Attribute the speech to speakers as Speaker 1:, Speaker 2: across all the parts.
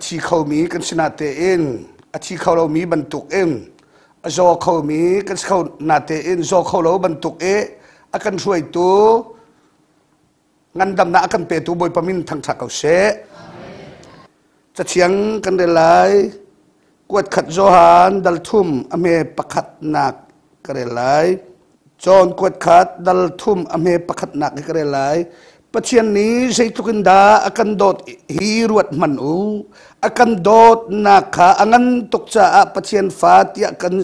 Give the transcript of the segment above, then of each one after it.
Speaker 1: chi 𝐒𝐻𝐺𝐬 kan sinate in chi 𝐒𝐻𝐺 bantuk in zo 𝐒𝐻𝐺 kan khau nate in zo 𝐒𝐻𝐺 bantuk akan ruai tu ngandam na akan pe tu boy pamin thang tha kau se cha chiang kan de lai kuat khat johan dal thum ame pakhat nak kare lai John kuat khat dal thum ame pakhat nak kare lai Pathian ni zaitukinda akan dot hi ruat manu akan dot naka angan tukcha Pathian fa tia kan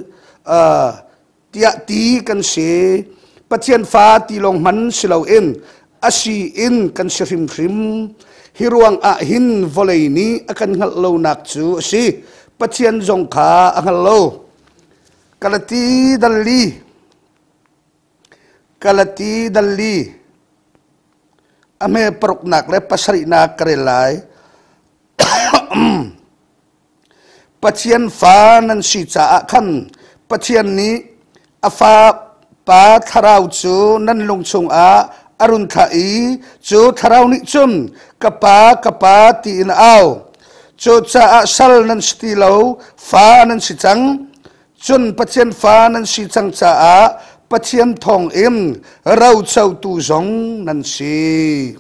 Speaker 1: tia ti kan se Pathian fa ti long man silau in asi in kan sirim rim hiruang hin volei ni akan ngal lo nak chu si Pathian zong kha angal lo kalati dalli ame peruk nak le pasari nak karelai Pathian fa nan si cha khan Pathian ni afa pa tharau chu nan lungchung arun thai chu tharau ni chum kapa ti in au chu cha sal nan stilo fa nan si chang chun Pathian fa nan si chang cha Pathian thong im rau chau tu zong nan si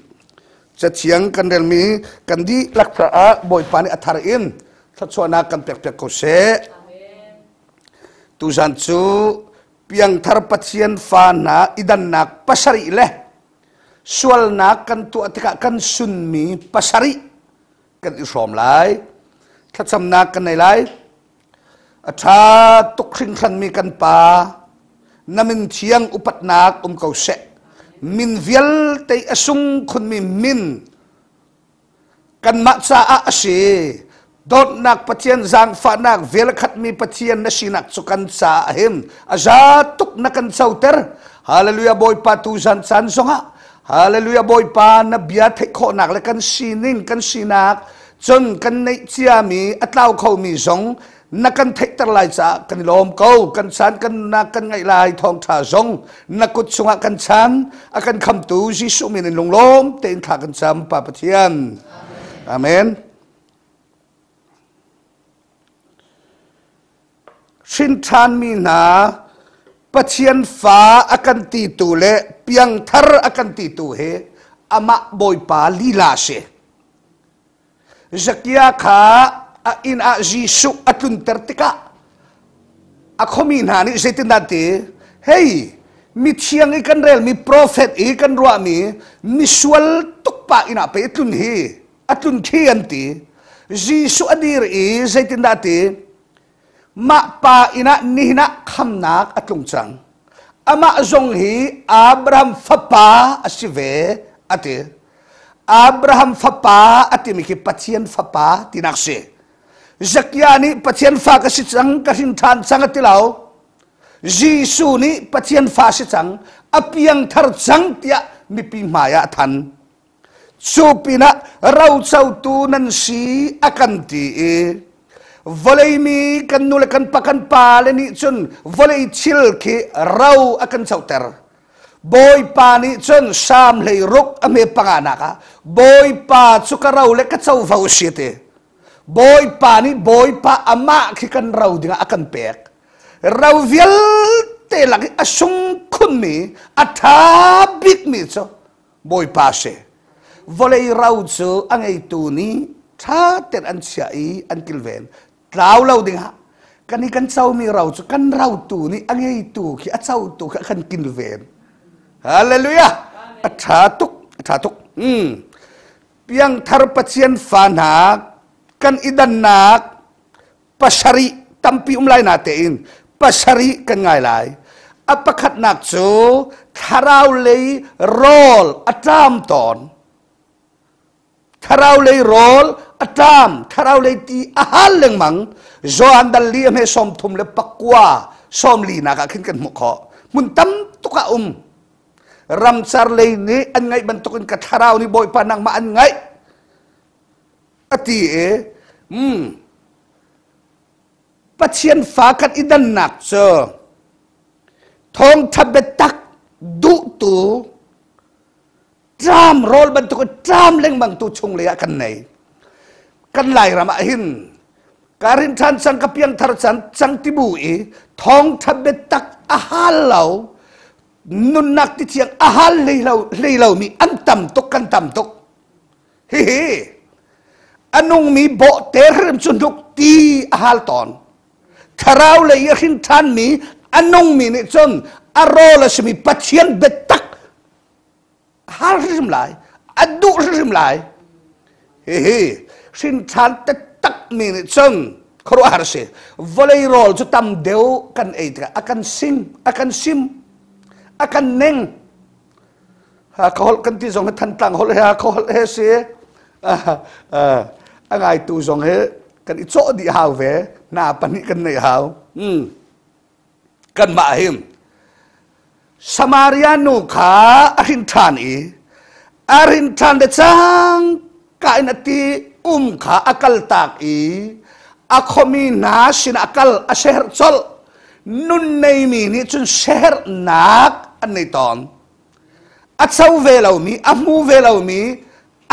Speaker 1: cha chiang kan rel mi kan di laksa boy pani athar in thluachuahnak kan pek ko se tu zan chu PIANGTHAR Pathian fa na DANNAK pasari le sual nak kan tu atika kan sun mi pasari kan isom lai thacham nak kan nei lai atha tukring khan mi kan pa namin chiang upat nak kau se min vialte asung khun mi min kan ma cha ase dot nak Pathian zang fa nak vel khat mi Pathian na sinak chukan cha him aza tuk na kan chauter hallelujah boy pa tu zan chan songa hallelujah boy pa na bia thai kho nak le kan sinin kan sinak chon kan nei chia mi atlau khau mi zong na kan thai tar lai cha kan lawm ko kan chan kan na kan ngai lai Thawngṭha zong na kut sunga kan chan akan kham tu Jisu min in longlom ten tha kan cham pa Pathian amen Shin than mi na Pathian fa akan ti tu le PIANGTHAR akan ti tu he ama boy pa lila se zakia kha in Jisu atlun tertika akhomin hani zaitin dati hey mi chiang ikan rel mi prophet ikan ruwa mi sual tukpa ina pe atlun hi atlun khianti Jisu adir zaitin dati ma pa ina nihna khamnak atlung chang ama zong hi Abraham fapa asive ate Abraham fapa ati miki Pathian fapa tinakse Zakia ni Pathian fa kasi chang kasin than chang atilaw Jisu ni Pathian fa si chang PIANGTHAR chang tia mi pi maya than chupina rau chau tu nan si akan ti volei mi kan nula kan pakan pa le ni chun volei chil ki rau akan chauter boy pa ni chun sam lei ruk ame pangana ka boy pa chukarau le ka chau vau siete boy pa ni boy pa ama ki kan rau dinga akan pek rau vial te lagi asung khun mi atha big mi cho boy pa se volei rau chu angai tu ni tha ten an chai an kilven tlau lau dinga kani kan chau mi rau chu kan rau tu ni angai tu ki a chau tu kan kilven hallelujah atha tuk PIANGTHAR Pathian fa nak kan DANNAK pasari tampi umlay natin pasari kan ngay lay apakhat nak chu tharau lei rol atam ton tharau lei rol atam tharau lei ti ahal leng mang zoan dalli me som thum le pakwa som li na ka khin kan mo kho mun tam tuka ramsar lei ni an ngai bantukin ka tharau ni boy pa nang maan ngai ati Pathian fa kan DANNAK cho Thawngṭha betak du tu tram rol bantuk tram leng bang tu chung le kan nei kan lai rama hin karin than chang kapiang thar chang tibui thawngṭha betak ahal lau nun nak ti chiang ahal leilau mi an tam tok kan tam tok he anung mi bo ter chunduk ti ahal ton tharau le yin than mi anung mi ni chon arola smi Pathian betak ahal rim lai adu rim lai he sin than te tak mi ni chon khro har se volei rol chu tam deu kan eitra akan sim akan neng ha khol kan ti zong than tlang hol ha khol he se angai tu zong he kan I cho di hau ve na pani kan nei hau kan ma him Samarianu kha arin than de chang kainati kha akal tak akhomi na sin akal a sheher chol nun nei mi ni chun sheher nak an nei ton achau velau mi amu velau mi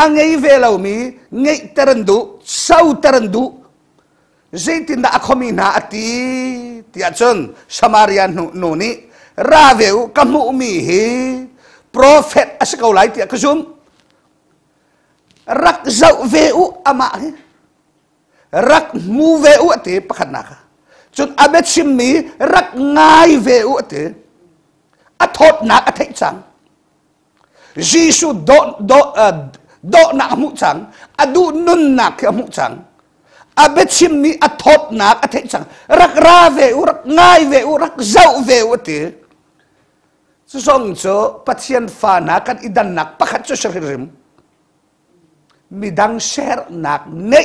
Speaker 1: angei velau mi ngei terandu sau terandu zaitin da akhomi na ati tia chun Samarian nu ni raveu kamu mi hi prophet asikau lai tia kazum rak zau veu ama hi rak mu veu ate pakhat na ka chut abet sim mi rak ngai veu ate athot nak athei chang jisu do na mu chang adu nun nak mu chang abet sim mi athot nak athei chang rak ra veu rak ngai veu rak zau veu ate song cho Pathian fa na kan idan nak pakhat cho shririm midang share nak ne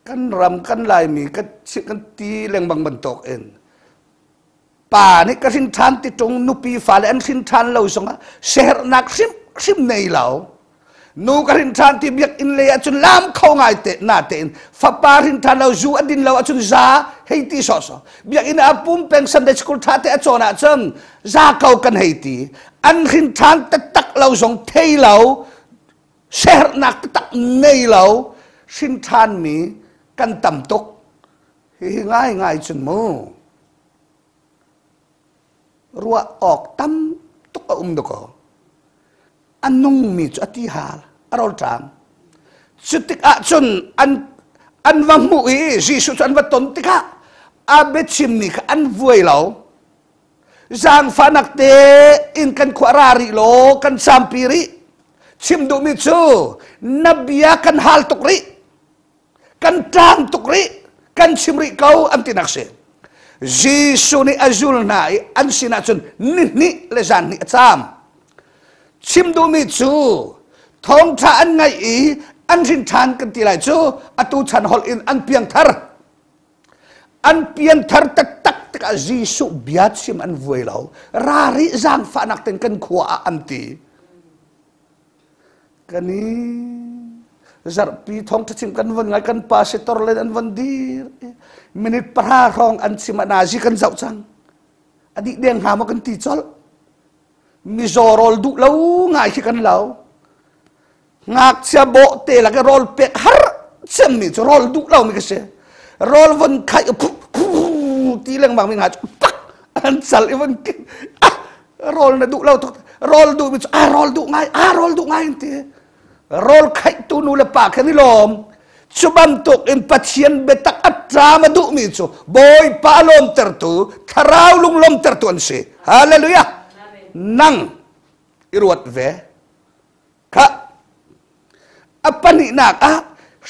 Speaker 1: kan ram kan lai mi kan ti leng bang bentok en pa ni ka sin than ti tung nu pi fa le an sin than lo songa share nak sim nei lao nu ka sin than ti biak in le achun lam khau ngai te na te in fa pa sin than lo zu adin lo achun za hei ti so biak in apum peng Sunday school tha te achona chang za kau kan hei ti an sin than te tak lo song thei lo share nak tak nei lo sin than mi kan tam tok hi ngai chun mo ruwa ok tam tok do ko anung mi chu ati hal arol tang chutik a chun an wang mu jisu chan wa ton tika abet chim ni an vuai lo zang fanak te in kan kwarari lo kan sampiri chim du mi chu nabia kan hal tukri kan tang tukri kan chimri kau am tinakse jisu ni azul na an sinachun ni le zan ni acham chim du mi chu thawngṭha an ngai an rin than kan ti lai chu atu chan hol in an PIANGTHAR tak tak jisu biat sim an vuai lo rari zang fa nak ten kan khua am ti kani zarpi thawngṭha chim kan van ngai kan pastor len an van dir minute pra rong an chima na ji kan zau chang adi deng ha mo kan ti chol mi zorol du lo ngai ki kan lo ngak sia bo te la ka rol pek har chem mi rol du lo mi ka se rol van khai ti leng bang mi nga pak an sal even rol na du lo rol du mi rol du ngai ti rol khai tu nu le pa kan ni lom chubam tok in Pathian betak atra ma du mi chu boy pa lom tertu tharau lung lom tertu an se hallelujah nang iruat ve ka apani nak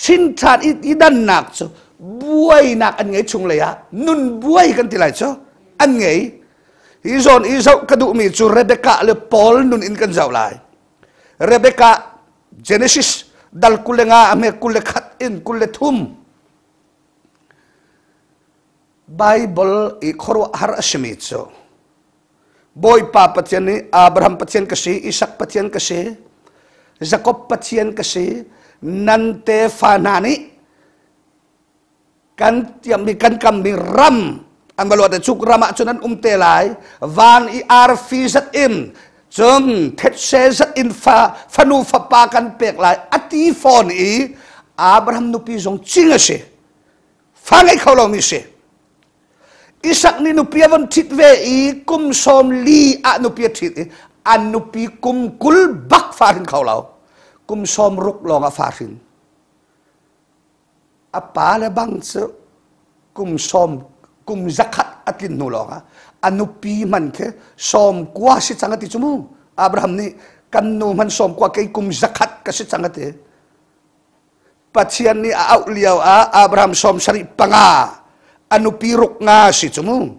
Speaker 1: sin than idan nak chu buai nak an ngei chung le ya nun buai kan ti lai chu an ngei izon izau kadu mi chu Rebecca le Paul nun in kan zau lai Rebecca Genesis dal kulenga ame kule khat in kule thum Bible I khoro har ashmi chu boy pa Pathian ni Abraham Pathian kasi Isaac Pathian kasi Jacob Pathian kasi nante fanani kan tiam mi kan kam mi ram ang balwa ta chuk rama chunan umte lai van I ar fi zat in chum thet se zat in fa fanu fa pa kan pek lai ati phone Abraham nupi zong chinga se fangai kholo mi se Isak ni nupi avan tit ve kum som li a nupi tit an nupi kum kul bak farin kholo kum som ruk long a farin apa le bang se kum som kum zakat atlin nu longa anupi man ke som kwa si changati chumu Abraham ni kan nu man som kwa ke kum zakat ka si changate Pathian ni au liao Abraham som sari panga anupi ruk nga si chumu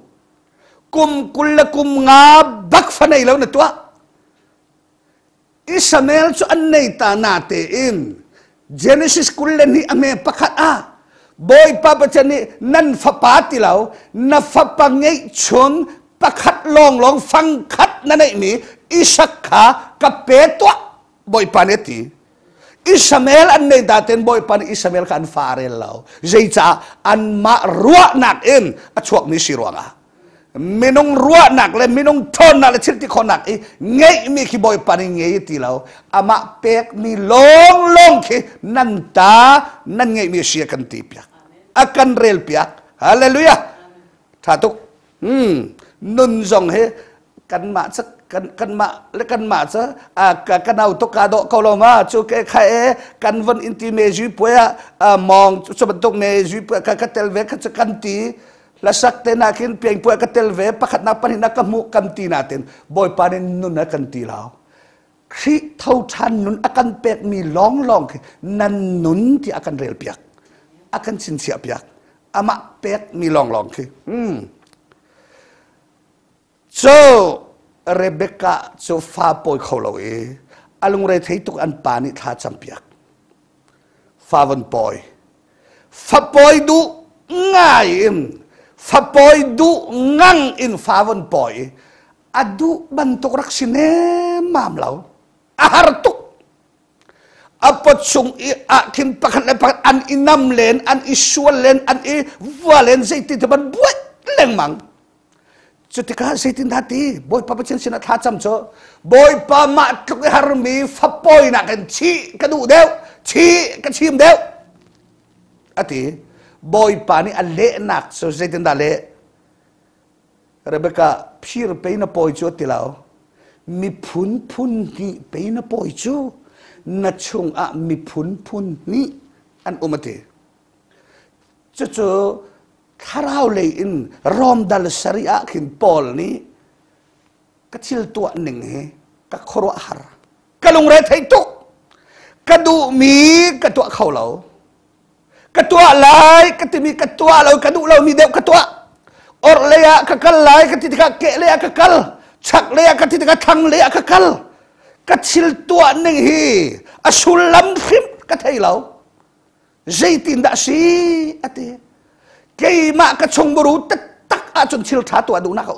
Speaker 1: kum kulla kum nga bak fanai lo na tua Ismael chu annei ta na te in Genesis kulla ni ame pakhat boy papa chani nan fapati lao na fapangay chun pakhat long long fang khat nanay mi isakha kapetwa boy paneti Ismael an nay daten boy pan Ismael kan farel lao zaycha an ma ruwa nak in at chuak mi siruanga minong ruwa nak le minong ton na le chilti konak ngay mi ki boy pan ngay ti lao ama pek mi long long ki nanta nan ngay mi siya kan tipiak akan rel piak haleluya tatuk nun zong he kan ma sa kan ma sa kan au to ka do ko lo ma chu ke khae kan von intime ju poya mong chu bentuk me ju ka telve ka kan ti lasak te nakin piang poya ka telve pakhat na panin na kamu kan ti natin boy panin nun na kan ti lao khi thau than nun akan pek mi long long nan nun ti akan rel piak akan sin siap piak ama pek mi long long ki so Rebecca so fa poi kholo alung re thei tuk an pani tha cham piak fa van poi fa poi du ngai in fa poi du ngang in fa van poi adu bantuk rak sine mam lau ahartuk apat sung akin pakan lepak an inam len an isual len an valen zaitin teban buat lengmang Cutika zaitin hati boy papa chen sinat hacham cho boy pa ma tuk harmi fapoy na kan chi kadu dew chi ka chim dew ati boy pa ni ale nak so zaitin dale Rebecca phir pe na poi cho tilao mi phun ni pe na poi cho na chung mi phun ni an umate cho Karau le in rom dal syariah kin pol ni kecil tua ning ka khoro har kalung re thai tu kadu mi katua khau lau katua lai katimi katua lau kadu lau mi deu katua or leya kakal lai katika ke leya kakal chak leya katika thang leya kakal kecil tua ning hi asulam khim kathai lau zaitin da si ati Kay mak kacung buru tak acun cil thatu adu nak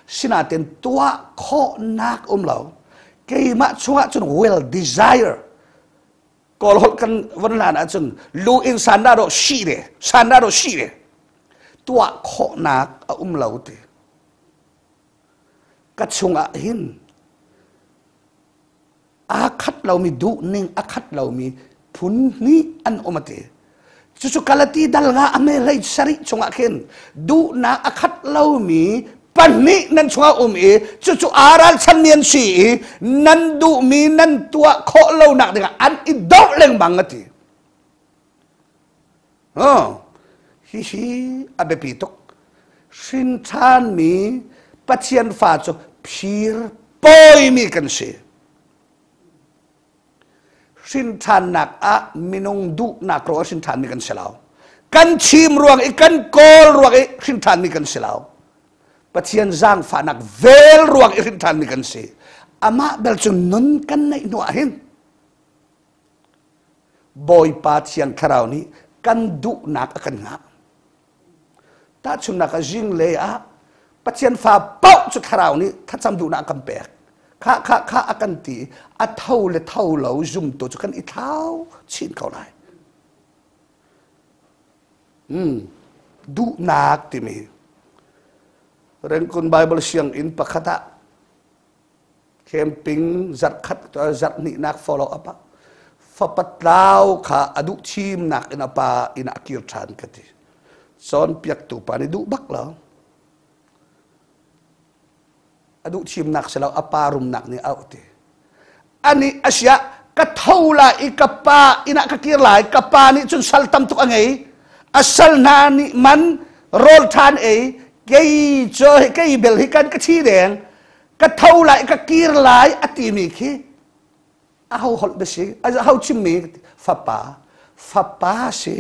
Speaker 1: sinatin tua kho nak lau kay mak chunga cun well desire kolhol kan vanlan acun lu in sanaro shire tua kho nak lau te kacunga hin akhat lau mi du ning akhat lau mi pun ni an omate Cucu kalati dal nga ame lay sari chunga ken du na akhat lau mi pani nan chunga cucu aral chan mian si nan du mi nan tua kho lau nak dengan an idok leng bangati hi abe pitok sin chan mi Pathian fa cho phir poi mi kan si sin than nak minong du nak ro sin than mi kan selau kan chim ruang kan kol ruang sin than mi kan selau Pathian zang fa nak vel ruang sin than mi kan se ama bel chun nun kan nai no ahin boy Pathian kharau ni kan du nak akan nga ta chun nak jing le Pathian fa pau chu kharau ni tha cham du nak kam pek Kha akan ti thau le thau lau zoom to chu kan thau chin kau lai du nak ti mi reng kun Bible siang in pakhata camping zat khat zat ni nak follow up fa patlau kha adu chim nak ina pa ina kir than kati son piak tu pa ni du bak lo adu chim nak selaw aparum nak ni auti ani asya ka thaula ikapa ina ka kir lai kapa ni chun sal tam tuk angai asal na ni man rol than e kei cho kei bel hi kan ka chi deng ka thaula ka kir lai ati mi khi a hau hol be si a hau chim mi fa pa si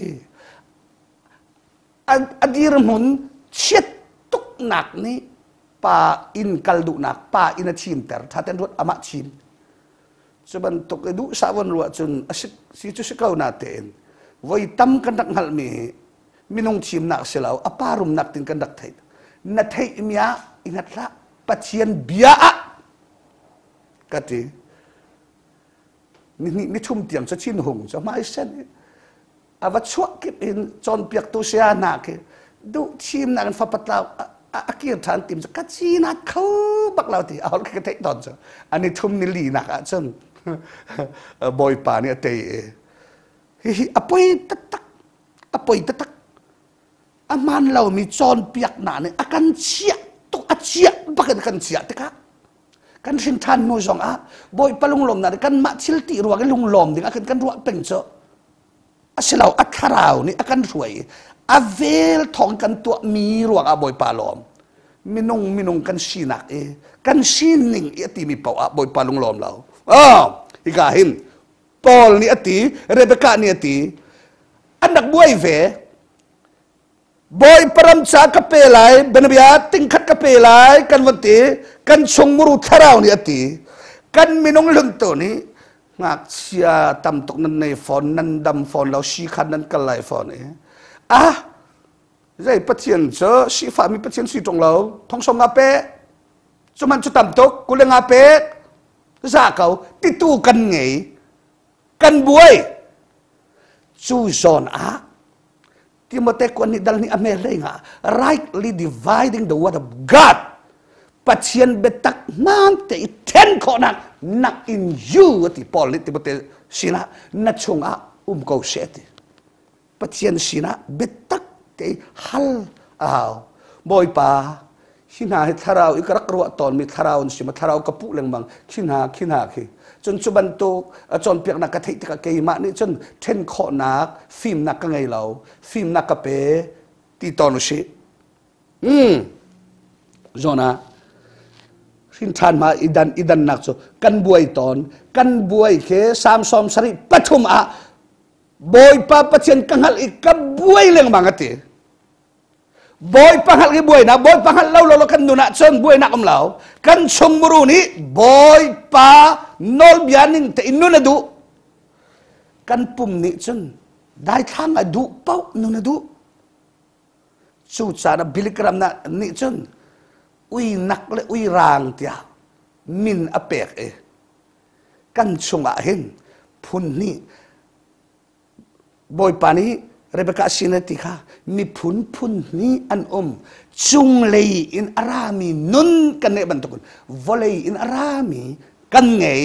Speaker 1: adir mun chet tuk nak ni pa in kaldu nak pa in a chim ter thaten rot ama chim seban tok edu sawon ruwa chun asik si chu sikau na ten voi tam kan dak hal mi minung chim nak selau aparum nak tin kan dak thai na thai mia ingat la Pathian bia kati ni chum tiang sa chin hung sa mai sen avat chua kip in chon piak tu sia na ke du chim na kan fa patlaw akir than tim sa kachina khau baklau ti aol ke thai ton sa ani thum ni li nak a chon boy pa ni ate hi apoi tatak aman lau mi chon piak na ni akan chia tu achia bakan kan chia te ka kan sin than no zong a boy palung lom na kan ma chil ti ruwa kan lung lom ding akan kan ruwa peng cho asilaw atharau ni akan ruai avel thong kan tu mi ruwa a boy palom minung kan sinak kan sining ati mi pau a boy palung lom lau ikahin Paul ni ati Rebecca ni ati anak buai ve boy param cha kapelai benabia tingkhat kapelai kan wanti kan chungmuru tharau ni ati kan minung lunto ni ngak sia tam tok nan nei phone nan dam phone lau si khan nan kalai phone zai Pathian cho si fa mi Pathian si tong lau thong som ngape chuman chu tam tok kule ngape za kau ti tu kan ngei kan buai chu zon Timothy kon ni dal ni amelenga rightly dividing the word of God Pathian betak man te ten ko nak in you ti Paul ni Timothy sina na chunga ko seti Pathian sina betak te hal boy pa hina tharau ikarak ruwa ton mi tharau si ma tharau kapu leng bang khina khi chun chuban tu chon piak na ka thei ka ke ma ni chun ten kho nak film nak ka ngai lau film nak ka pe ti ton si zona sin than ma idan nak so kan buai ton kan buai ke sam som sari pathum boy pa Pathian kanghal ikab buai leng mangati boy panghal ki buai na boy panghal lau kan nuna chon buai na kam lau kan chungmuru ni boy pa nol bianing te inuna du kan pum ni chon dai thang adu pau nuna du chu cha na bilikram na ni chon ui nak le ui rang tia min apek kan chunga hin phun ni boy pa ni Rebecca sinati kha mi phun ni an chung lei in arami nun kan ne bantukun volei in arami kan ngei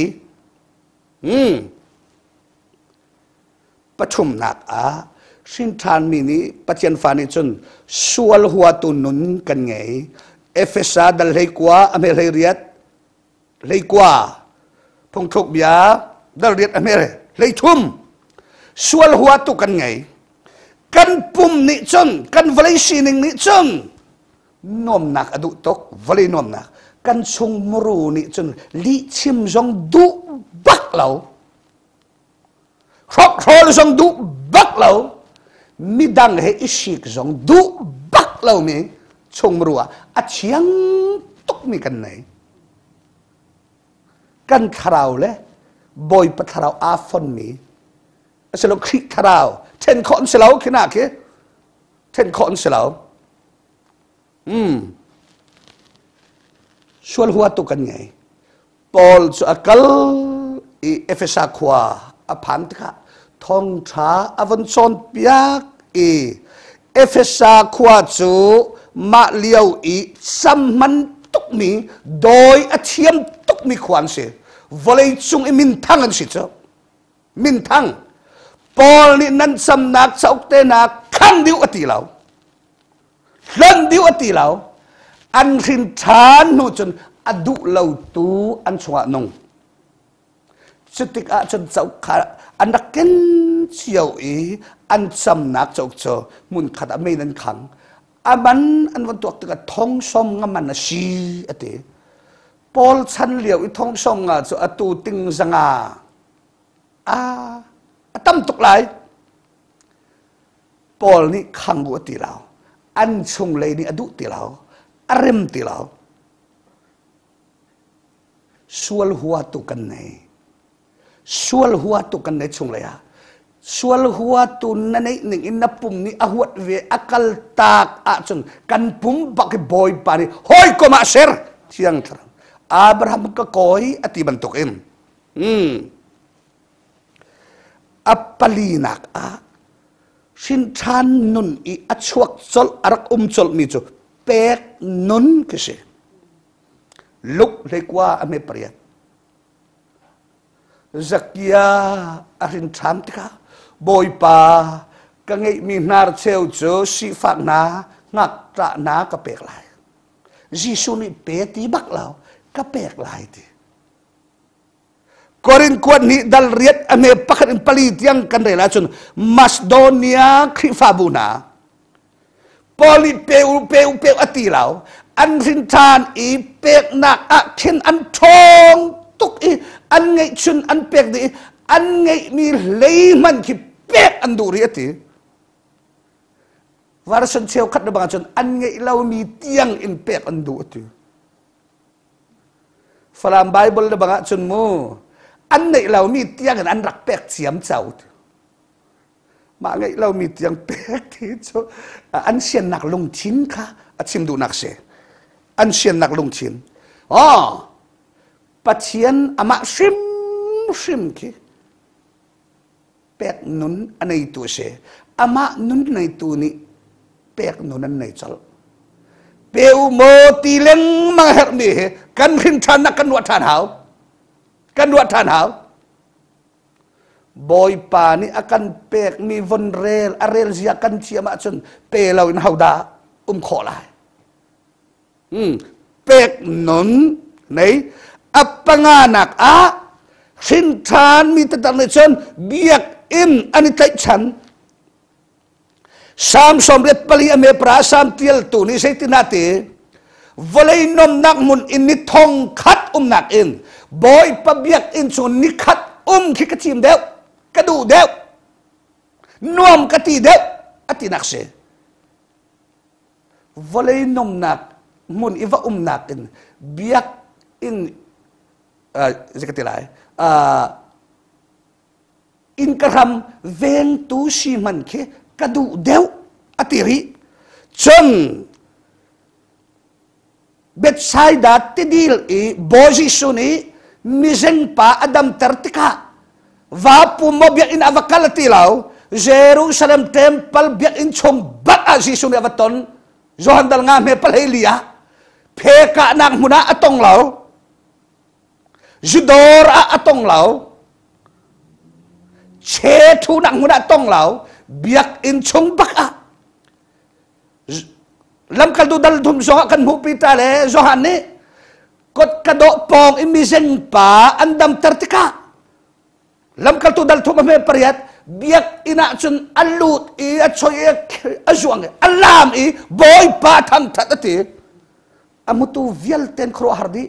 Speaker 1: pathum nak sin than mi ni Pathian fani chun sual huwa tu nun kan ngei efesa dal lei kwa ame lei riat lei kwa phong thok bia dal riat ame lei thum sual huwa tu kan ngei kan pum ni chon kan valai sining ni chon nom nak adu tok valai nom nak kan chung muru ni chon li chim zong du bak lau khol zong du bak lau mi dang he isik zong du bak lau mi chung muru a chiang tok mi kan nei kan tharau le boy pa tharau a fon mi aselo khri tharau ten con selaw kina ke ten con selaw sual huwa tu kan ngai Paul chu akal efesa khwa aphan ka thawngṭha avan chon piak efesa khwa chu ma liau sam man tuk mi doi a thiam tuk tuk mi kwan se volei chung i min thang an si cho min thang Paul ni nan sam nak chauk te na khang diu ati lau lan diu ati lau an rin than nu chun adu lau tu an chunga nong chutik a chun chauk kha an ken chiao i an sam nak chauk cho mun khat a me nan khang aman an wan tuak ta thong som ngaman na si ate Paul chan liao i thong som nga cho atu ting zanga atam tuk lai Paul ni khang bu ti lao an chung lei ni adu ti lao arem ti lao sual hua tu kan nei sual hua tu kan nei chung leya sual hua tu na nei ning in na pum ni ahuat ve akal tak a chun kan pum bak boy pani hoi ko ma ser chiang thar Abraham ka koi ati bantuk im apalinak a sin than nun i achuak chol arak chol mi chu pek nun kese luk lekwa ame priat zakia arin tham tika boy pa ka ngei mi nar cheu chu si fak na ngak tra na ka pek lai jisu ni pe ti bak lao ka pek lai ti Korin kuat ni dal riat ame pakat in palit yang kan rela chun Macedonia krifabuna Poli peu atilaw an rintan i pek nak akin an tong tuk i an ngay chun an pek di an ngay mi layman ki pek an duri ati warasan siyaw kat na mga chun an ngay ilaw mi tiyang in pek an du ati falam Bible na mga chun mo an ngay ilaw mi tiyang an rak pek siyam chaw mà ngay lâu mi tiếng pek thì cho ăn xiên nạc lung chín kha chim du nạc se ăn xiên nạc lung chín Pathian ama sim ki pek nun anay tu se ama nun nay tu ni pek nun anay chal peu mo tileng mga hermi kan rintan na kan watan hao boy pa ni akan pek mi von arel zia kan chia ma chun pe lau in hauda kho lai pek non nei apanganak sin than mi tatang ne chon biak in ani tai chan sam som ret pali ame pra sam tiel tu ni sei tinate volei nom nak mun in ni thong khat nak in boy pa biak in chun ni khat khi ka chim deu kadu deu nuam kati deu ati nakse volei nom nak mun iwa nak in biak in zakatilai in karam ven tu si man ke kadu deu atiri chon Bethsaida tidil i boji suni mizeng pa adam tertika va pumo biak in avakalatilaw Jerusalem temple biak in chong bak azisun avaton Johan dal nga me palhelia peka nang muna atong law judor atong law chetu nang muna atong law biak in chong bak lam kaldu dal dum so kan mupita le Johan ni kot kado pong imizeng pa andam tertika lam kaltu dal thum me pariat biak ina chun alut I achoy azuang alam I boy pa thang thatati amutu vialte khro hardi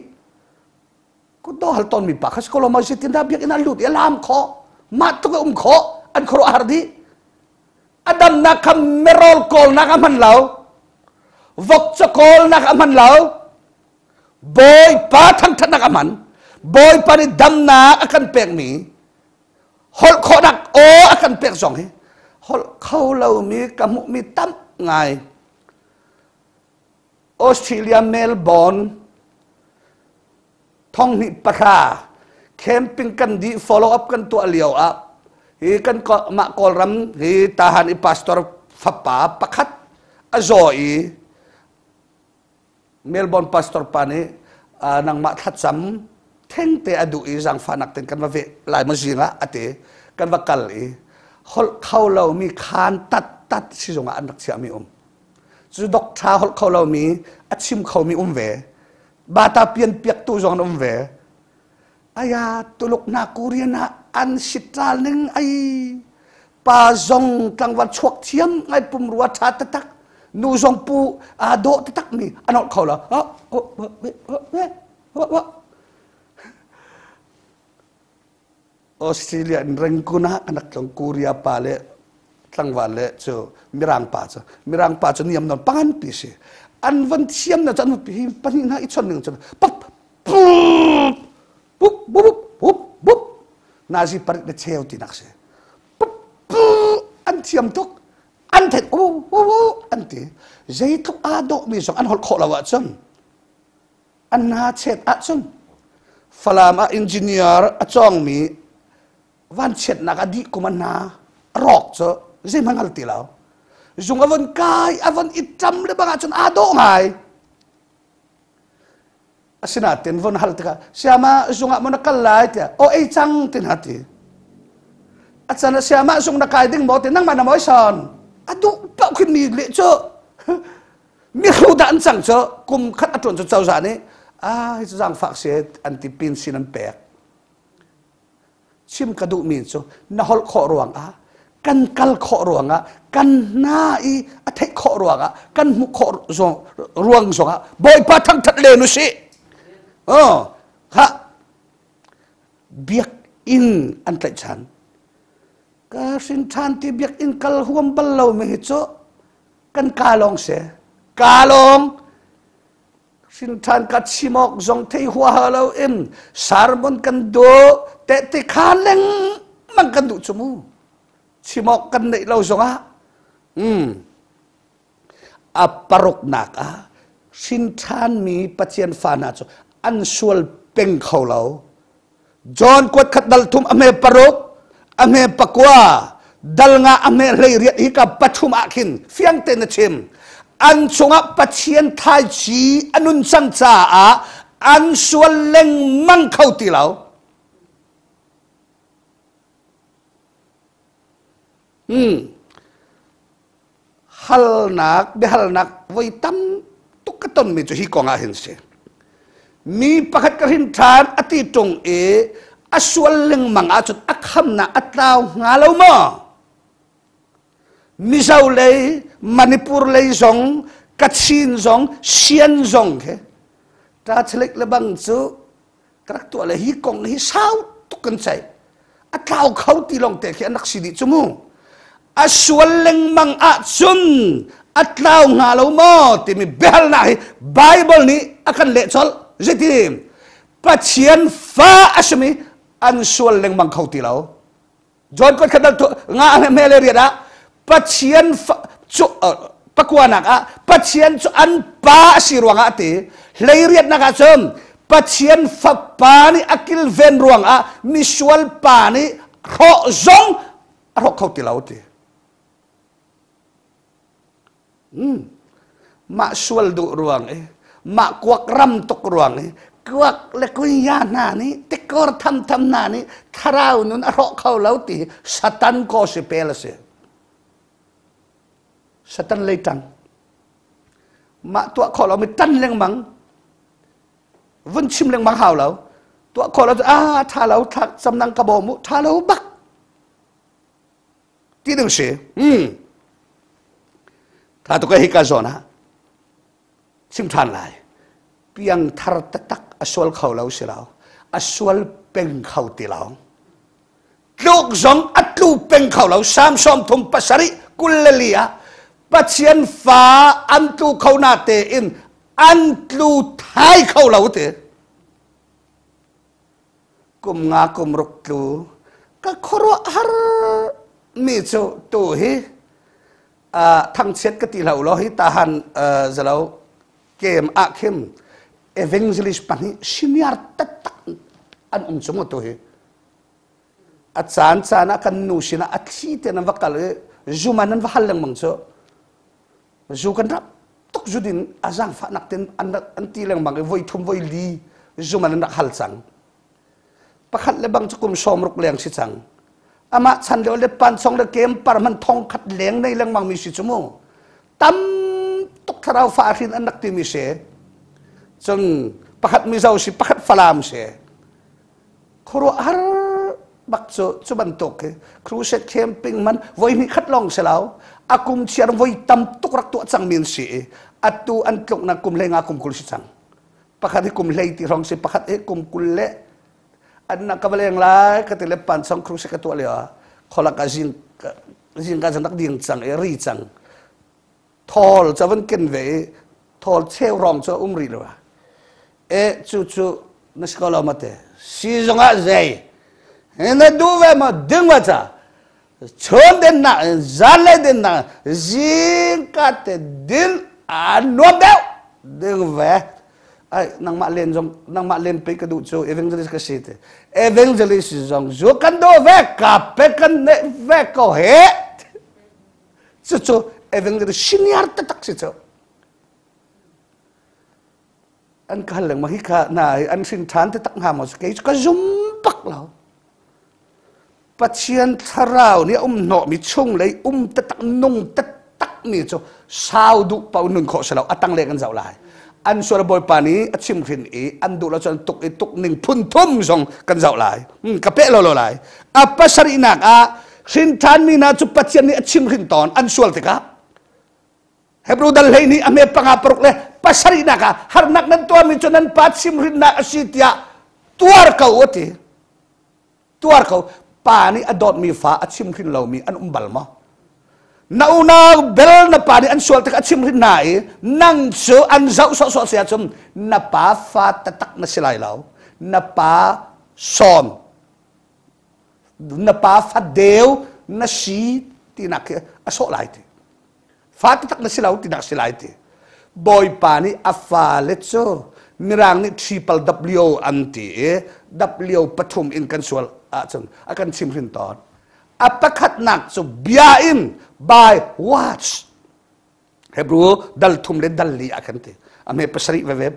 Speaker 1: ko do halton mi pa khas kolo ma sitinda biak ina alut alam kho mat to kho an khro hardi adam na kam merol kol na kaman law vok chokol na kaman law boy pa thang that na kaman boy pa ni dam na akan pek mi hol khodak akan pek zong he hol khau lau mi kamu mi tam ngai Australia Melbourne thong ni pakha camping kan di follow up kan tu aliaw up hi kan ko ma kol ram hi tahan I pastor fapa pakhat azoi Melbourne pastor pa ni nang ma that sam เท่งเตอดูอีจังฝานักเต็นกันมาเวลายมาจิงะอเตกันว่ากลอีฮอลเขาเรามีคานตัดสิจงอันนักเสียมีจุดดอกชาฮอลเขาเรามีอัดชิมเขามีเวบาตาเปียนเปียกตู้จงเวอายาตุลกนากูเรียนอันสิตรานึงไอป่าจงกลางวันชวกเทียมไอปุ่มรัวชาตักนูจงปูอาโดตักมีอันนั้นเขาเหรอออสเตรเลียเร่งกุนะอันนักของกูเรียปาเลตั้งวันเลจูมิรังป่าจูนิยมนอนปังปีสิอันวันเทียมนะจันปีปนินะอีกชนหนึ่งจันปั๊บปุ๊บนาจีปริเดเชลตินักเสปุ๊บอันเทียมทุกอันเท็ดอันที่ใจทุกอาโดมีสองอันหดขอละวะจันอันนาเช็ดอัจันฟลามอินจิเนียร์อัจองมีวันเช็ดนักอดีตกุมันนารอกเจอใจมันหัลติแล้วจงอวันกายอวันอิจำเลยบางจันอาโดไงสินาตินวันหัลติกาเสียมาจงมันนักไล่เถอะโอ้ไอจังตินหัติอาจารย์เสียมาจงนักไล่ดิ้งบอกตินนั่งมาหน้าม้อยสอนอาดูเปล่าขึ้นมีเละเจอมีรู้ด่านจังเจอกุมขัดอัตรนจะเจ้าจานี่จังฝากเสียอันที่ปีนสินันแปลกชิมกระดูมีนจ้ะน่าหลขอรวงกันกัลขอรวงกันน่าอีอัฐิขอรวงกันมุขรวงรวงส่งบอยปะทั้งทัดเลนุสิฮะเบียกอินอันเตชันก็สินทันที่เบียกอินกัลห่วมบัลลาวไม่หิจ้ะกันกาลองเสียกาลองสินทันกัดชิมอกจงเทหัวฮาลาวอินสารบนกันดูแต่ที่ขาเล็งมันกันดูจมูกชิมอกกันในเราจงอัปปรกนักสินทันมีปัจเจียนฟานาจอันส่วนเป็นเขาเราจอนกวดขัดดัลทุมอเมปรกอเมปกว่าดัลงาอเมเลยเรียกกับปัทุมอาคินเฟียงเตนชิมอันชงปัจเจียนไทยจีอนุนสังจาอันส่วนเล็งมังเขาตีเราฮัลนักเบฮัลนักไว้ตั้มตุกต้นมีจุฮีกองอาหินเสมีประคัดกระหินทานอติตรงอส่วนเล็งมังอาจุดอักขำนาอัตราวงาลาวมามิซาเลยมณิปุรเลยซองกัดชินซองเชียนซองเฮตราเฉลิกเลบังจูกระตัวเลยฮีกองฮีสาวตุกันใจอัตราวเขาตีลงเตะแค่นักสิดิจมูอส่วนเล็งมังอาจุนอัตราวงาลาวมาที่มีเบลนาไบเบิลนี้อากันเละชอลเจติมปัจเจียนฟ้าอาชมีอันส่วนเล็งมังเขาตีเราจอนก็ขนาดตัวงาเมเลเรียดปัจเจียนจุปกวานักปัจเจียนจุอันป้าสิรวงตีเลยเรียดนักอาจมปัจเจียนฝักปานี่อักิลเวนรวงมิสวลปานี่โรจงโรเขาตีเราตีมาสวลดูรวงมากวักรำตกรวงกวักเล็กวิญญาณนานี่ติกอร์ทำนานี่ทาราวนุนโรเขาเราตีสัตันก็สิเปลเสสัตันเลยตังมาตัวขอเราไม่ตันเลี้ยงมังวันชิมเลี้ยงมังหาวเราตัวขอเราถ้าเราทักสำนักกระบอกมุถ้าเราบักที่ดึงเสียถ้าตัวก็ฮิกาโซนะชิมทานไรเพียงทาร์ตตักอสวลเขาเราเสียแล้วอสวลเป็นเขาตีเราลูกจงอัดลูเป็นเขาเราสามสมทุมปัสริกุลเลียปัจเจียนฟ้าอันลูเขานาเตอินอันลูไทยเขาเราเตกุมงากุมรุกลูก็ครัวฮาร์มีโจตัวเฮทั้งเช็ดกติเราเราให้ตาหันจะเราเกมอาเข้มเอเวนเจลิสปานีชิมยาร์ตัดอันสมตัวเฮอาจารย์จานักันนูชินะอัดชีเตนันวักกันเลยจูมันนั้นวักหัลลังมังโซจูกันรับตุกจูดินอาจารย์ฝากนักเต็นอันตีลังมังไว้ทุ่มไว้ลีจูมันนั้นนักหัลสัง pakhat le bang chukum somruk leng si chang ama chan le pan song le kem par man thong khat leng nei lang mang mi si chumu tam tuk tharau fa rin anak ti mi se chung pakhat mi zau si pakhat falam se khoro har bak chu ban tok ke cruise camping man voi mi khat long se lao akum chiar voi tam tuk rak tu chang min si atu an tlok na kum lenga kum kul si chang pakhat kum lei ti rong si pakhat kum kul le an na kabaleng lai ka tele pan song cruise ka tu le khola ka jing ka nak ding chang ri chang thol chawan ken ve thol cheu rong cho ri lo chu na skola mate si zonga zai ene du ve ma ding wa cha chon den na zale den na jing ka te din no deu ding ve ai nang ma len pe ka du chu evangelist ka site evangelist zong zo kan do ve ka pe kan ne ve ko he chu evangelist senior ta tak si chu an ka lang mahi ka na an sin than te tak ha mo ke ka zum pak lao Pathian tharau ni no mi chung lei ta tak nung ta tak ni chu sao du pau nun kho salau atang le kan zau lai an sura boy pani achim khin an du la chan tuk ning phun thum song kan zau lai ka pe lo lai apa sari nak sin than mi na chu Pathian ni achim khin ton an sual te ka hebru dal lei ni ame panga prok le pasari naka har nak nan tua mi chunan pat sim rin na asitia tuar kau oti tuar kau pani adot mi fa achim rin law mi an umbal mo nauna bel na pani an sual tak achim rin na nang so an zau so sia chum na pa fa tatak na silai law na pa son na pa fa deu na si tinak aso lai ti fa tatak na silaw tinak silai ti boy pani afalet so mirang ni triple W anti W pathum in kansual achon akan simrin ton apakhat nak so biain by watch hebru dal thum le dal li akan te ame pasari web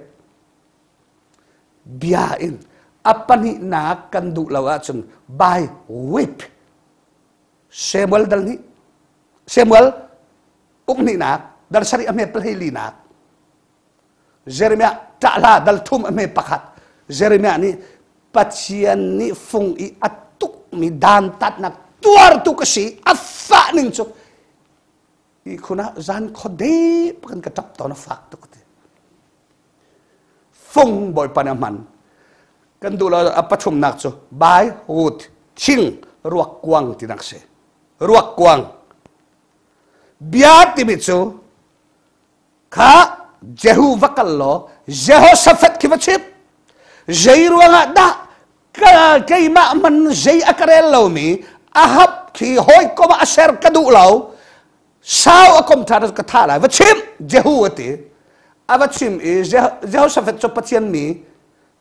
Speaker 1: biain apani na kan du lawa achon by whip Samuel dal ni Samuel ukni nak dal sari ame pelhili nak Jeremiah ta'la dal thum ame pakhat Jeremiah ni Pathian ni fung i atuk mi dan tat nak tuar tu kasi afa ning chuk i khuna zan khode pakan katap to na fak to kote fung boy panaman kan dula apachum nak cho bai hut ching ruak kwang tinak se ruak kwang biat timichu kha jehu vakallo jehoshaphat kivachip jay ruanga da kay ma man jay akarel lawmi ahap ki hoy ko ma aser kadu law sao akom thar ka thala vachim jehu ati avachim is jehoshaphat cho Pathian mi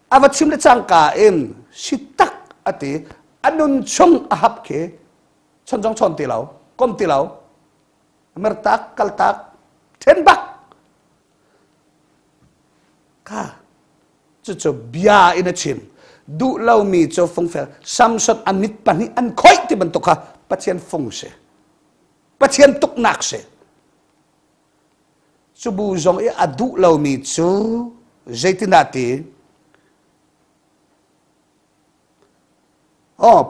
Speaker 1: avachim le changka in sitak ati anun chung ahap ke chonjong chon tilaw kom tilaw mertak kaltak tenbak ka chu bia in a chim du lau mi cho phong fel samsot amit pani an khoi ti ban to kha Pathian phong se Pathian tuk nak se chu bu zong e adu lau mi chu zaitinati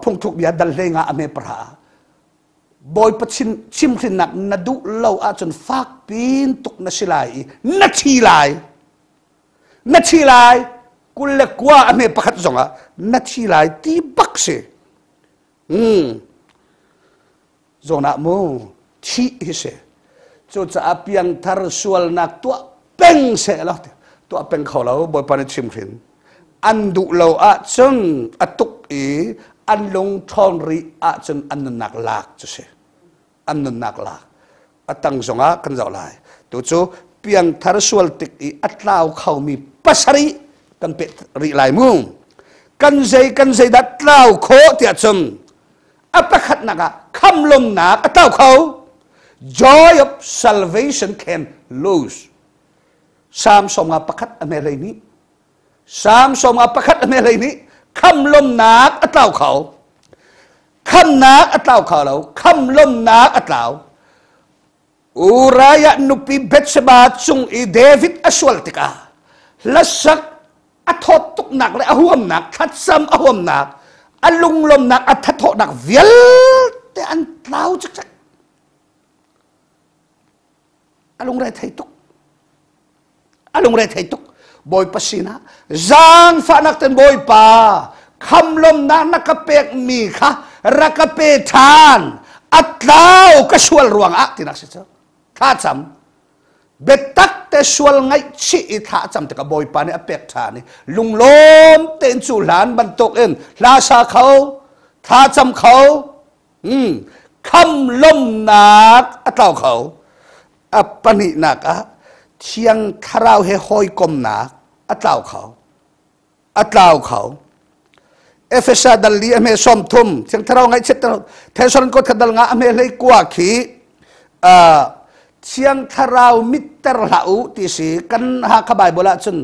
Speaker 1: phung thuk bia dal lenga ame pra boy pachin chim thin nak na du lau a chon fak pin tuk na silai na thi lai kulle kwa ame pakhat zonga na thi lai ti bakse zona mo thi hise cho cha apiang thar sual nak tua peng se la tua peng kholo boy pan chim thin an du lau a chung atuk an long thon ri a chen an nak lak chu se an nak lak atang zonga kan zau lai tu chu piang thar sual tik atlaw khau mi pasari kan pe ri lai mu kan zai dat law kho tia chum apakhat naka khamlom nak ataw khau joy of salvation can lose sam som nga pakhat ame lai ni sam som nga pakhat ame lai ni คำลมนักอัตลาวเขาคำนักอัตลาวเขาเราคำลมนักอัตลาวอุรายะนุปีเบตเชบาจุงอีเดวิดอสวลติกาละสักอัทดตุกหนักและอหวมหนักทัดซ้ำอหวมหนักอลุงลมหนักอัทโทหนักเวียลแต่อันลาวจักอลุงไรไทยตุกอลุงไรไทยตุกบอยปัสสินะจางฝานักเต็นบอยป่าคำลมนักนักเปกมีค่ะรักเปทานอัตลาวกสวลรวงอ่ะที่นักเสียท่าจำเบ็ดตักแต่สวลไงชีท่าจำแต่กับบอยป่าเนี่ยเปกทานนี่ลุงลมเต็นสุหลานบรรทุกเอ็นลาชาเขาท่าจำเขาคำลมนักอัตลาวเขาอัปปนินักอ่ะเชียงคราวเฮหอยกลมนักอัตลาวเขาอัตลาวเขาเอฟเอสดัลลีอเมซอมทุมเชียงคราวไงเช็ดเทสรันก็ทัดลงอเมเลยกว่าขีเชียงคราวมิตรลาวที่สิกันหาขบายโบราณจน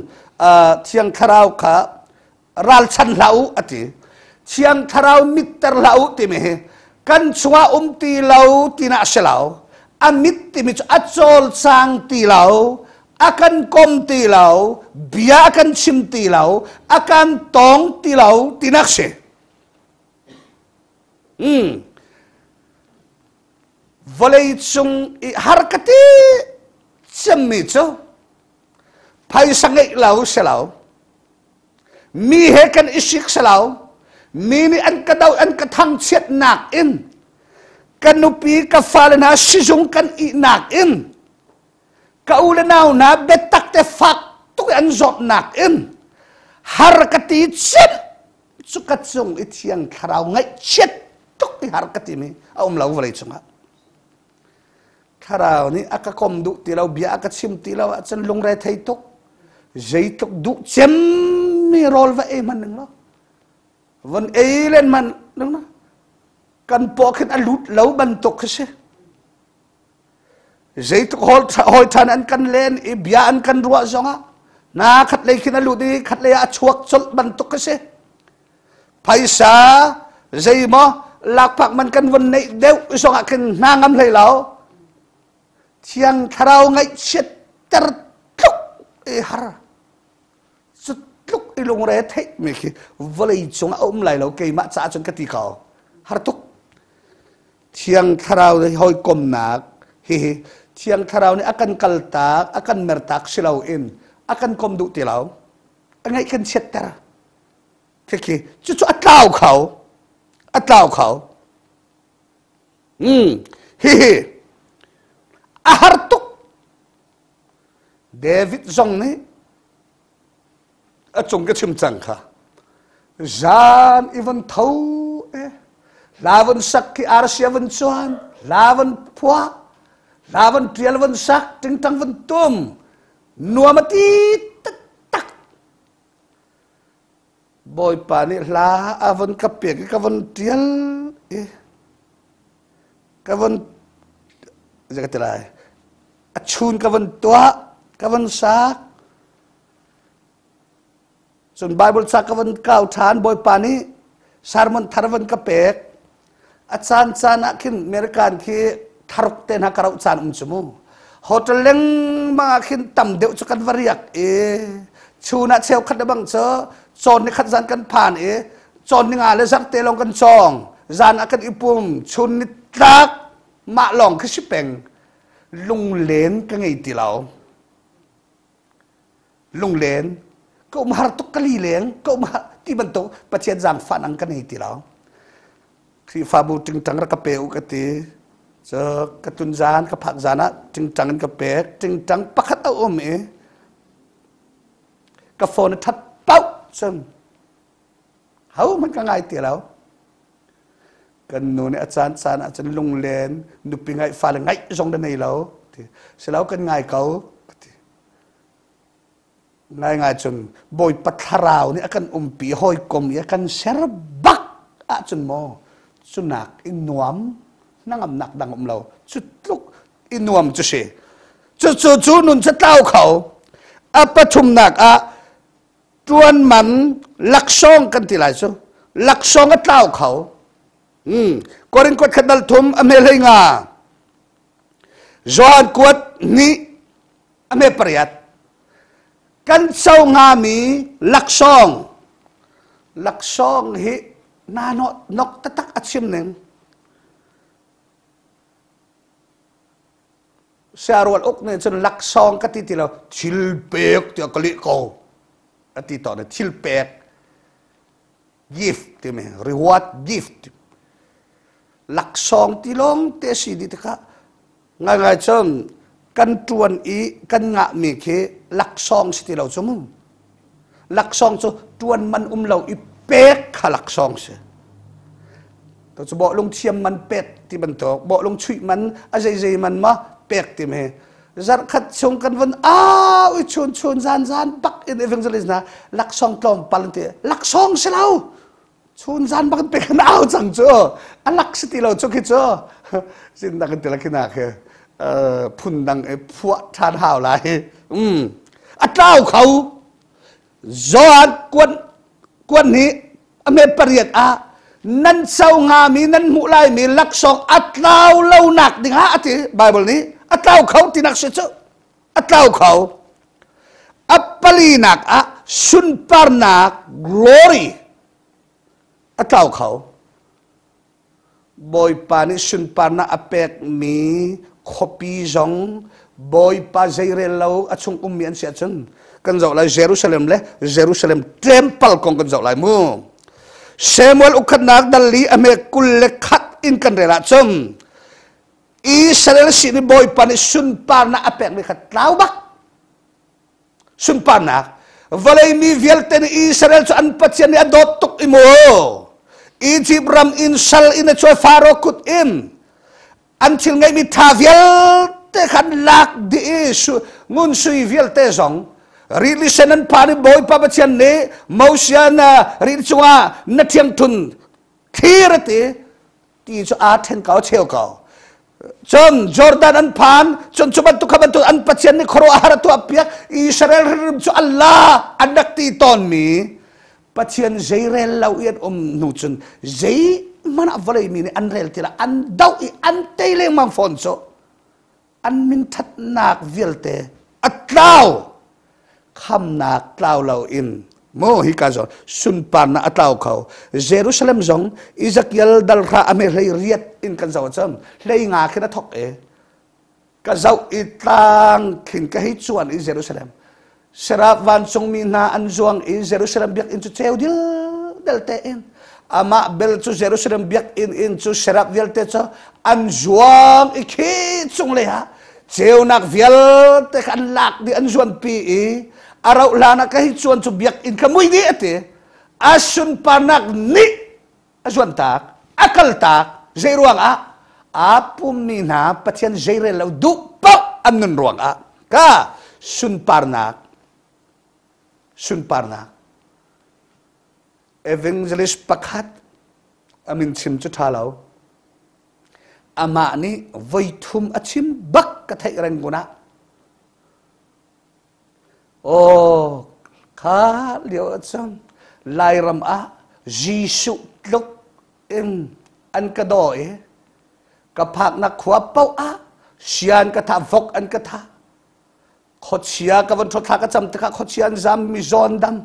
Speaker 1: เชียงคราวค่ะรัลชันลาวอติเชียงคราวมิตรลาวที่เมกันชัวตีลาวที่น่าเสลาวอามิตที่มิจอัจฉริสังตีลาวakan kom tilaw, biya akan sim tilaw, akan tong tilaw tinakse. Volay tsung harkati semito, pay sangay law salaw, mihe kan isik salaw, mini an kadaw an katang siat nakin, kanupi kafalan na sisung kan inakin. Kaulanaw na betak te fakto an zot nakin harkati chet sukat sung itiang karaw ngay chet tuk ti harkati mi law walay sunga karaw ni akakom du tilaw biya akat sim tilaw at san lungray tay tuk jay tuk du chem mi rol va e man nang lo van e len man nang na kan pokin alut law bantok kasi Zaituk hoi tanan kan len ibiyaan kan ruwa zonga na katlay kinaludi katlay atsuwak sol bantuk kasi paisa zay mo lakpak man kan wanay dew zonga kin nangam laylaw tiyang karaw ngay siyat tertluk har sutluk ilong retay miki walay zonga laylaw kay mat sa atsun katikaw hartuk tiyang karaw hoi komnak hihi Tiang karaw ni akan kaltak, akan mertak silawin, akan komdu tilaw, angay kan setter. Kiki, cucu atlaw kau. Hihi, ahartuk. David zong ni, atong kacimcang ka. Zan even tau lawan sakki arsyawan suhan, lawan puak. Lawan trialwan sak ting tang ventum nuamati tak boy pani la avan kapek kavan trial kavan jagatrai achun kavan tua kavan sak sun bible sak kavan kau than boy pani sarmon tharvan kapek achan chana kin american ki Taruk ten hakarau can cemu hotel yang makin tam deu cukan variak cuna ceu kat bang ce con ni kat zan kan pan con ni ngale zak telong kan chong zan akan ipum chun ni tak mak long ke sipeng lung len ka ngai tilaw lung len ko mahar tuk kali leng ko mahar ti bantu pathian jang fan ang kan ngai tilaw khi fabu ting tang ra kapeu kati so katunzan kapak zana ting tangan kapek ting tang pakat au ka phone that pau sem hau man ka ngai ti law kan nu ne achan san achan lung len nu pi ngai fa la ngai jong da nei law se law kan ngai kau ngai chun boy patharau ni akan pi hoi kom ya kan serbak a chun mo sunak in nuam nangam nak dangom law chutluk inuam chu se chu nun cha tau khau apathum nak a tuan man laksong kan tilai so laksong at tao khẩu korin quật khát dal thum ame lei nga Joan quật ni ame pariat kan sau nga mi laksong hi na nok tatak at sim neng Sarwal ok ne chun laksong ka ti tilo thilpek ti akali ko ati to ne thilpek gift ti me reward gift laksong tilong te si di ka ngai chon kan tuan i kan nga mi ke laksong si tilo chumu laksong chu tuan man lo i pek kha laksong se to chu bo long thiam man pet ti ban to bo long chui man a jai man ma pek tim he zar khat chung kan van ui chun zan bak in evangelist na laksong tlom palante laksong selau chun zan bak pek na au chang cho alak stilo chu ki cho sin da kan tela kina khe phundang e phua than hao lai atlau khau zoan quân ni ame pariat a nan sau nga mi nan mu lai mi laksong atlau lâu nak ding ha ati bible ni atau khẩu tinak se cho atau khẩu apalinak a sunparnak glory atau khẩu boy pani sunparna apek mi khopi zong boy pa zairelo achung umian sia chun kan zo lai Jerusalem temple kong kan zo lai mu Samuel ukhanak dali ame kulle khat in kan rela chum Israel sini boy pani sunparna apek mi khat lau bak sunparna valai mi vialte ni Israel cho an Pathian ni adot tuk imo Egypt ram in sal in cho faro kut in until ngai mi tha vialte khan lak di ngun sui vialte zong really senan pani boy pa Pathian ne Mosian ri chunga na thiang thun thirati ti cho a then kau cheu kau John Jordan an pan chon chuban tu khaban tu an Pathian ni khoro ahara tu apiak Israel rim chu Allah anak ti ton mi Pathian Israel lau ian nu chun zai mana valai mi ni an rel tila an dau I an tele mang fonso an min that nak vialte atlau kham nak tlau lau in mo hi ka zo sun pan na atau khau Jerusalem zong Ezekiel dal kha ame lei riat in kan zo cham lei nga khina thok e ka zo itang khin ka hi chuan I Jerusalem serap van song mi na an zuang I Jerusalem biak in chu cheu dil dal te in ama bel chu Jerusalem biak in chu serap vial te cho an zuang I khi chung le ha cheu nak vial te kan lak di an zuan pi I araw lana kahit suan subyak in kamuy di ate asun panak ni asuan tak akal tak zairuang apum mina Pathian zairelaw dupaw anun ruang ka sun parnak evangelist pakhat amin sim chu thalaw ama ni voithum achim bak kathai ran guna khá liệu chăng lai ram Giêsu lúc in an ka doi ka phak na khwa pau sian ka tha vok an ka tha khochia ka van thotha ka cham ta khochian zam mi zon dam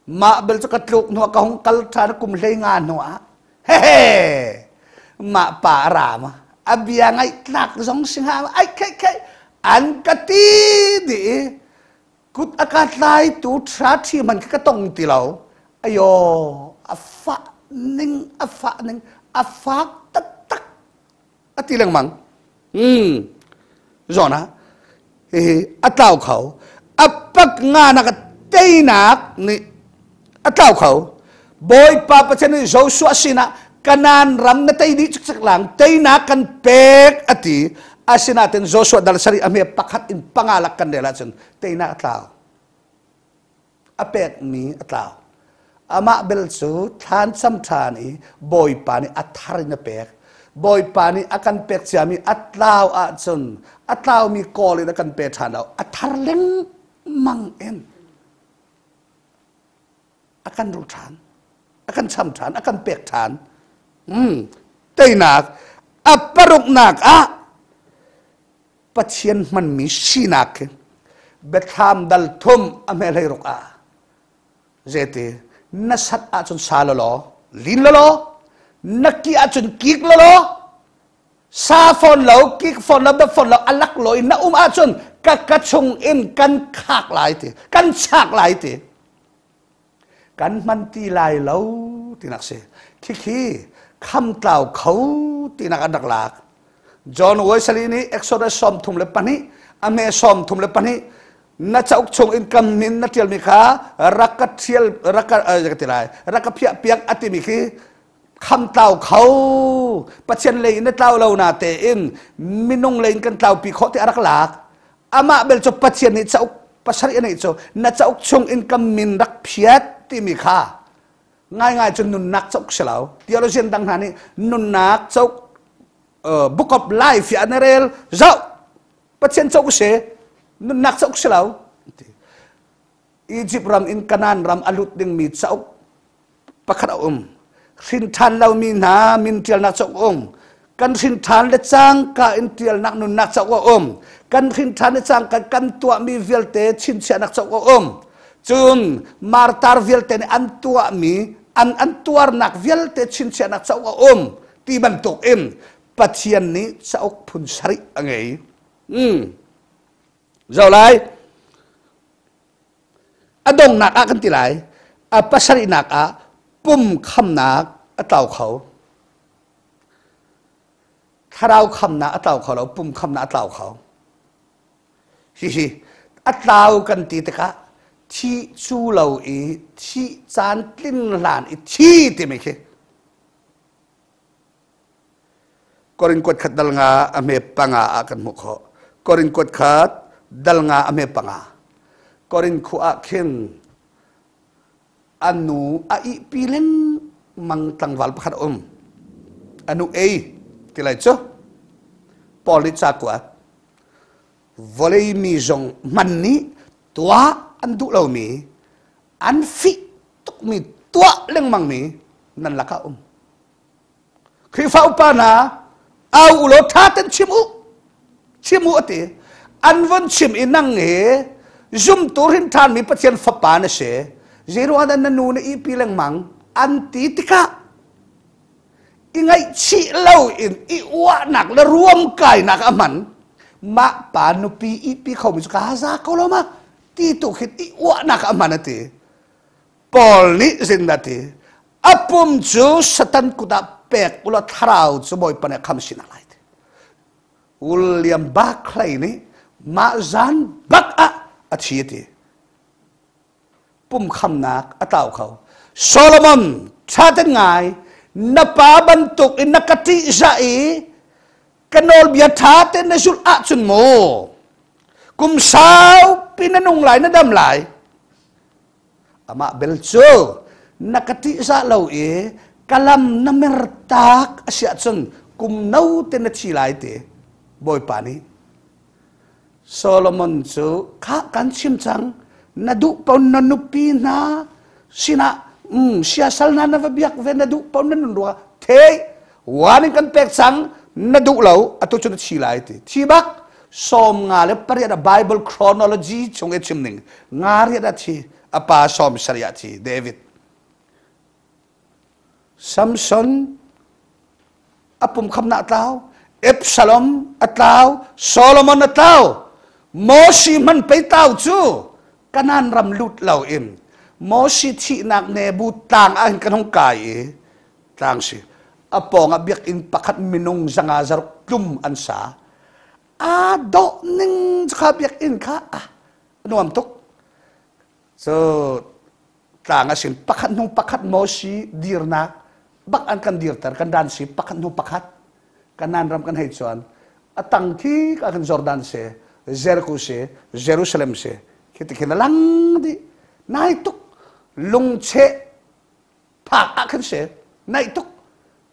Speaker 1: ma bel cha ka tluk no ka hong kal tha kum hlei nga no he ma pa rama abia ngai tlak zong singha ai kai an ka ti di Kut akat lai tu trati man ka tong tilaw ayo afa ning afak tatak atilang mang zona ataw khau apak nga nakatainak ni ataw khau boy pa Pathian ni Joshua sina kanan ram na tay di chak lang tainak kan pek ati asin natin Joshua dal sari ame pakhat in pangalak kan dela chun tainak atlaw apek mi atlaw ama belsu than sam thani boy pani athar na pek boy pani akan pek siami atlaw chun atlaw mi kol in akan pe thanaw athar leng mang en akan rutan akan samtan akan pektan tainak aparuk nak Pathian man mi sinak betham dal thum amelai roka zete nasat achun salolo lin lolo nakki achun kik lolo sa phone lo kik phone lo phone lo alak loi na achun kakachung in kan khak lai te kan chak lai te kan man ti lai lo tinak se khi kham tao khau tinak adak lak John Wesley ni Exodus som thum le pani ame som thum le pani na chauk chung in kam min na tial mi kha rakathial rakatilai rakaphiak atimi khi kham tao khau Pathian le na tao lo na te in minung le kan tao pi kho te arak lak ama bel cho Pathian ni chauk pasari ani cho na chauk chung in kam min rak phiat ti mi kha ngai chun nun nak chauk selau theologian dang hani nun nak chauk Book of Life ya nerel zau Pathian chauk se nun nak chauk selau Egypt ram in Kanan ram alut ding mi chauk pakhat sin than lau mi na min tial nak chauk kan sin than le chang ka in tial nak nun nak chauk kan sin than le chang ka kan tua mi vialte chin sia nak chauk chun martar vialte ni an tua mi an tuar nak vialte chin sia nak chauk ti ban tok Pathian ni chauk phun sari angai zau lai adong nak kan ti lai pasari nak pum kham nak atau khau tharau kham na atau khau lo pum kham na atau khau hi atau kan ti te ka thi chu lo thi chan tin lan thi ti me ke korin kot khat dal nga ame panga akan mukho korin kot khat dal nga ame panga korin khu a khen anu ai pilen mang tangwal pakhat anu tilai cho poli chakwa volei mi zong manni tua andu lo mi an fi tuk mi tua leng mang mi nan laka khi phau pa na au ulo tha ten chimu ati an von chim inang zum turin than mi Pathian fa pa na se zero adan na nu na ipilang mang anti tika ingay chi lau in iwa nak la ruam kai nak aman ma panu pi ipi khau mi ka za ko lo ma ti tu khit iwa nak aman ati Paul ni zindati apum chu satan kuda pek ula tharau chu boy pane kham sinalai William Barclay ni ma zan bak achieti pum kham nak atau khau Solomon chaten ngai napabantuk in nakati sai kanol biatha ten na sul chun mo kum sao pinanung lai na dam lai ama belcho nakati sa lo kalam na mertak asya chun kum nau ten na chi lai te boy pani Solomon chu kha kan chim chang na du pon na nupi na sina siya sal na nababiak ve na du pon na nundwa te wanin kan pek chang na du lo atu chu chi lai te chi bak som nga le pari da Bible chronology chung e chimning ngari da chi apa som sharia chi David Samson apum kham na tao Absalom atao Solomon atao Moshi man pay tao chu kanan ram lut lau Moshi thi nak ne bu tang an kanong kai tang si apo nga biak in pakhat minung zanga zar klum ansa do ning kha biak in kha nuam tuk so tang asin pakhat nung pakhat Moshi dirna bak an kan dirtar kan dan si pakhat nung pakhat kanan ram kan hay chuan atang thi ka kan Jordan se Jericho se Jerusalem se kiti kinalang di naituk lung che phak akan se naituk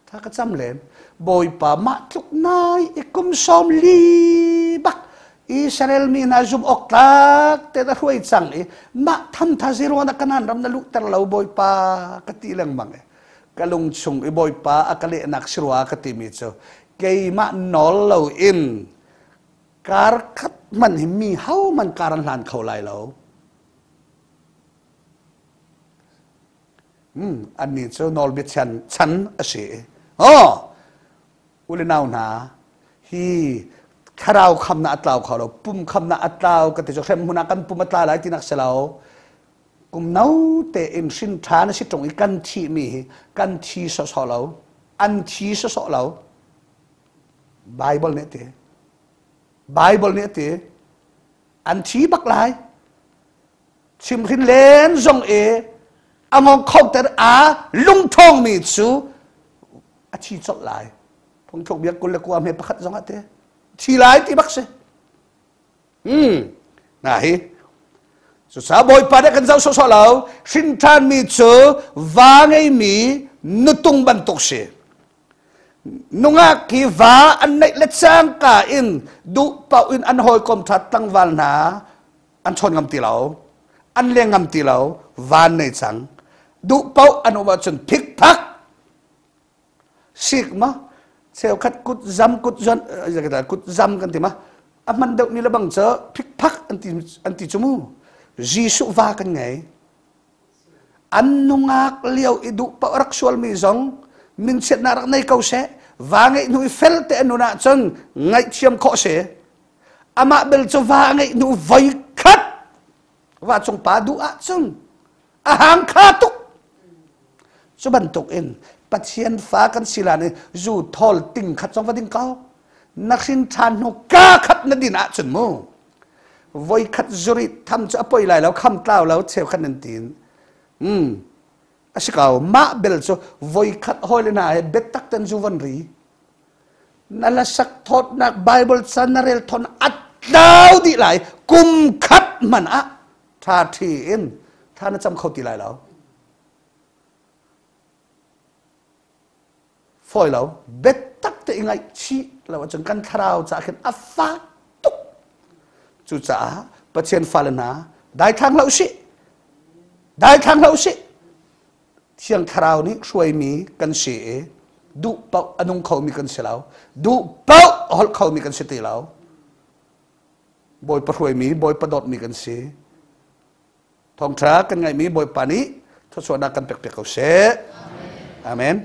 Speaker 1: tha ka cham len boy pa ma tluk nai ikum som li bak Israel mi na zum ok tak te da huay chang ma tham tha zero na kanan ram na lu tar law boy pa katilang mang kalung chung boy pa akali nak sirwa katimi cho kay ma nol law in kar khat man mi how man karan lan khau lai lawอันนี้เจ้านอลบิชันฉันอเสอุลนาวนาฮีคาราวคำนาอัตลาวเขาเราปุ่มคำนาอัตลาวก็ติดจดเข้มหุนักันปุ่มอัตลาหลายที่นักเสลากุมนาเตอินสินทานสิตรงอีกันทีมีกันทีสอเราอันทีสอเราไบเบิลเนี่ยเตไบเบิลเนี่ยเตอันทีบักหลายชิมขินเลนซงมองเข้าแต่ลุงทองมีชูอาชีพสดหลายพงทกเบียกุลละกว่าเมปะขัดจังหวะเตะทีหลายที่บักเสน่าฮิสุสาบอยปาได้กันเจ้าสดเราสินทานมีชูวางไอมีนุตุงบันตุกเสนุงากีวาอันในเล็ดสร้างกาอินดูเป่าอินอันหอยกลมทัดตั้งวันหาอันชนงำตีเราอันเลี้ยงงำตีเราวานในสังดูเป้าอนุวัชนพิกพักสิกมาเซลคัดกุดจำกุดจนอย่างไรกุดจำกันทีมะมันเด็กนี่ละบังเจอพิกพักอันติจมูจีสุวากันไงอันนุงากเลี้ยวอิดูเป้ารักชวลมีซองมินเสนารักในเขาเสวางไงนุยเฟลเตอนุนาจนไงเทียมข้อเสอามาเบลจะวางไงนุไวคัดว่าจงปาดูอะจงอาหางคาตุกสุบันตุกเองปัจเจียนฟ้ากันศิลาเนี่ยจูทอลติงขัดจงว่าติงเก้านักสินทานหกาขัดนดินอาจนมูไว้ขัดจุริทำจะป่วยไหลแล้วคำกล่าวแล้วเชฟขัดนันตินอาศัยเขามาเบลโซไว้ขัดหอยเลยนะเบ็ดตักเต็นจูวันรีนั่นละสักทอดนักไบเบิลซันนาเรลทอนอัดดาวดีไหลกุมขัดมันอะท่าทีเอ็นท่านั้นจำเขาตีไหลแล้วฟอยเราเบ็ดตักแต่ยังไงชี้เราจนกันคราวจะเห็นอัฟฟาตุกจุจ่าประเชียนฟาลนาได้ทางเราสิได้ทางเราสิเที่ยงคราวนี้ช่วยมีกันเสียดูเป้าอนุงเขามีกันเสียแล้วดูเป้าฮอลเขามีกันเสียตีแล้วบอยประช่วยมีบอยประดดมีกันเสียทองช้ากันไงมีบอยปานี้ทศวรรษกันเปียกๆเขาเสียอาเมน